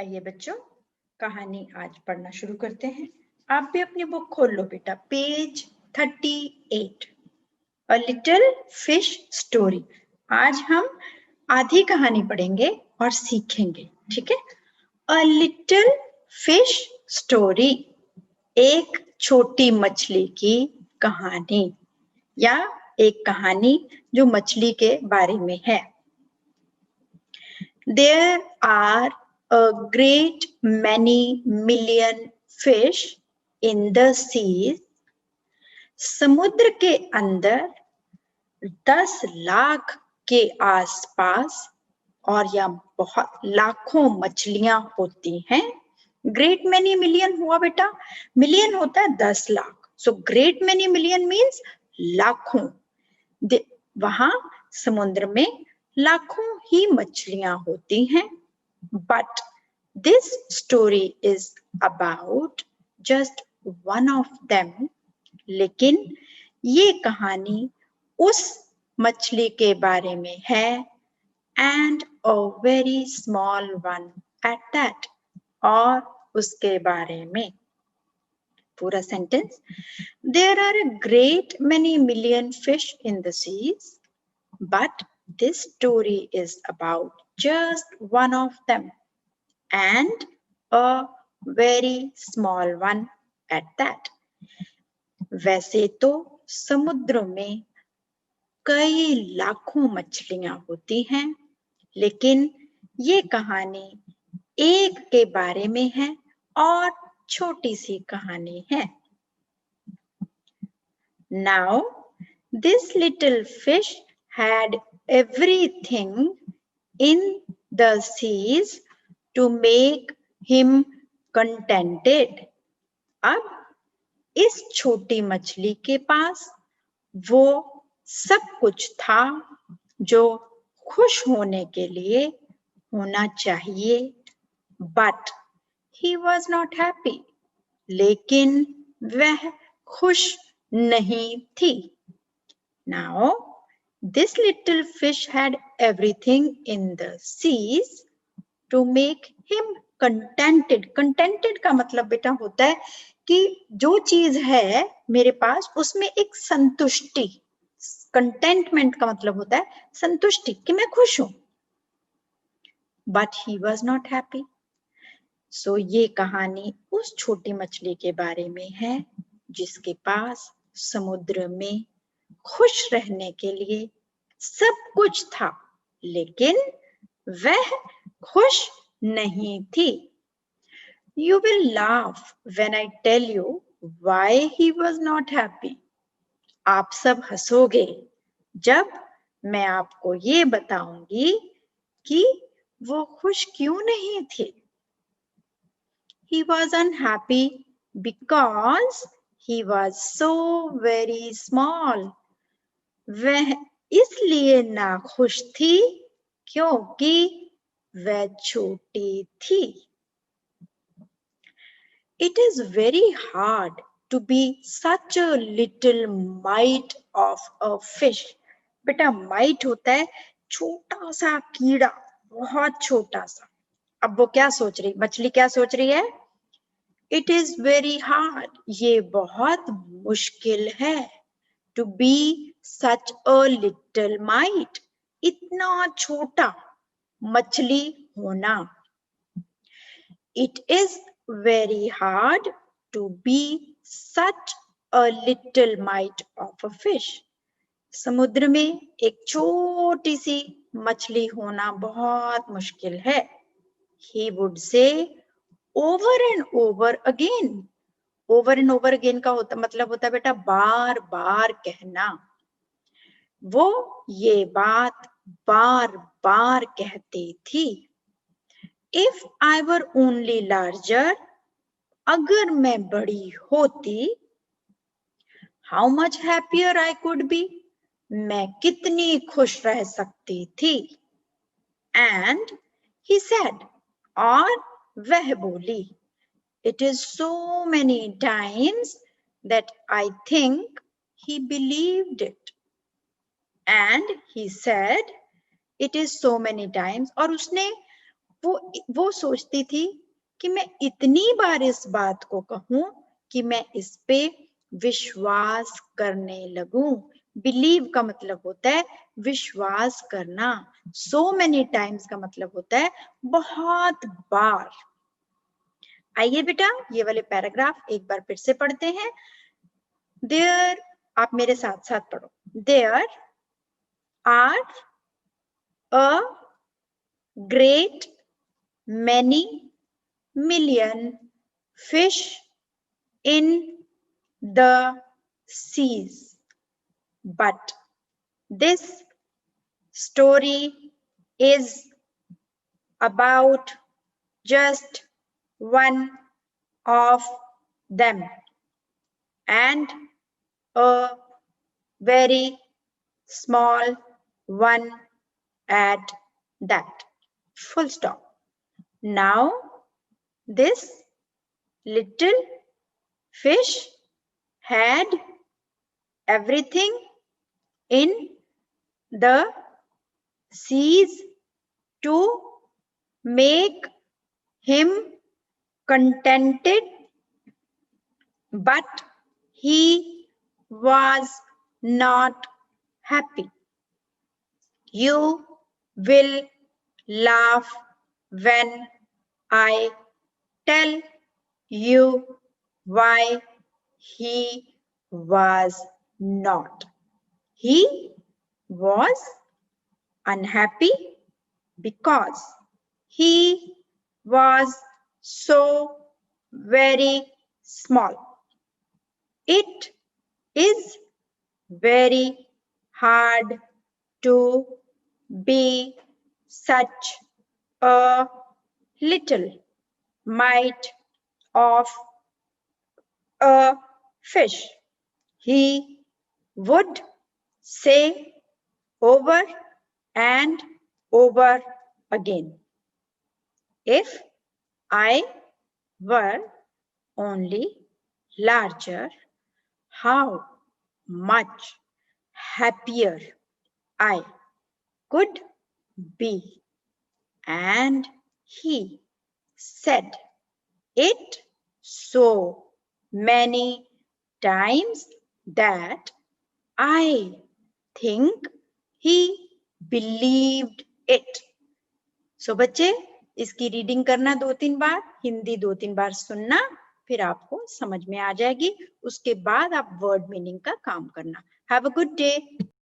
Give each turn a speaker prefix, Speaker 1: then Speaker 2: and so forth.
Speaker 1: आइए बच्चों, कहानी आज पढ़ना शुरू करते हैं। आप भी अपनी बुक खोल लो बेटा, page 38, a little fish story. आज हम आधी कहानी पढ़ेंगे और सीखेंगे, ठीक है। अ लिटिल फिश स्टोरी, एक छोटी मछली की कहानी या एक कहानी जो मछली के बारे में है। There are a great many million fish in the sea. समुद्र के अंदर 10 लाख के आसपास और या बहुत लाखों मछलियां होती हैं। ग्रेट मैनी मिलियन हुआ बेटा, मिलियन होता है 10 lakh, so great many million means लाखों। वहां समुद्र में लाखों ही मछलियां होती हैं। But this story is about just one of them. लेकिन ये कहानी उस मछली के बारे में है, and a very small one at that, और उसके बारे में। पूरा sentence, there are a great many million fish in the seas, but this story is about just one of them, and a very small one at that. वैसे तो समुद्र में कई लाखों मछलियां होती हैं, लेकिन ये कहानी एक के बारे में है और छोटी सी कहानी है। Now, this little fish had everything in the seas to make him contented. अब इस छोटी मछली के पास वो सब कुछ था जो खुश होने के लिए होना चाहिए, but he was not happy. लेकिन वह खुश नहीं थी। Now, this little fish had everything in the seas to make him contented. Contented का मतलब बेटा होता है कि जो चीज है मेरे पास उसमें एक संतुष्टि। कंटेंटमेंट का मतलब होता है संतुष्टि, कि मैं खुश हूं। But he was not happy. So ये कहानी उस छोटी मछली के बारे में है जिसके पास समुद्र में खुश रहने के लिए सब कुछ था, लेकिन वह खुश नहीं थी। You will laugh when I tell you why he was not happy. आप सब हंसोगे जब मैं आपको ये बताऊंगी कि वो खुश क्यों नहीं थे। He was unhappy because he was so very small. वह इसलिए नाखुश थी क्योंकि वह छोटी थी। It is very hard to be such a little mite of a fish. बेटा माइट होता है छोटा सा कीड़ा, बहुत छोटा सा। अब वो क्या सोच रही, मछली क्या सोच रही है? It is very hard, ये बहुत मुश्किल है। To be such a little mite, इतना छोटा मछली होना। It is very hard to be such a little mite of a fish. समुद्र में एक छोटी सी मछली होना बहुत मुश्किल है। He would say over and over again. Over and over again का मतलब होता है बेटा बार बार कहना। वो ये बात बार बार कहती थी। If I were only larger, अगर मैं बड़ी होती, how much happier I could be, मैं कितनी खुश रह सकती थी। And he said, और वह बोली, it is so many times that I think he believed it. And he said, it is so many times, और उसने वो सोचती थी कि मैं इतनी बार इस बात को कहूं कि मैं इस पे विश्वास करने लगूं। बिलीव का मतलब होता है विश्वास करना। सो मेनी टाइम्स का मतलब होता है बहुत बार। आइए बेटा ये वाले पैराग्राफ एक बार फिर से पढ़ते हैं। देयर, आप मेरे साथ साथ पढ़ो। There are a great many million fish in the seas, but this story is about just one of them, and a very small one at that. Full stop. Now this little fish had everything in the seas to make him contented, but he was not happy. You will laugh when I tell you why he was not. He was unhappy because he was so very small. It is very hard to be such a little mite of a fish, he would say over and over again. If I were only larger, how much happier I could be. And he said it so many times that I think he believed it. So बच्चे इसकी reading करना 2-3 बार, हिंदी 2-3 बार सुनना, फिर आपको समझ में आ जाएगी। उसके बाद आप वर्ड मीनिंग का काम करना। Have a good day.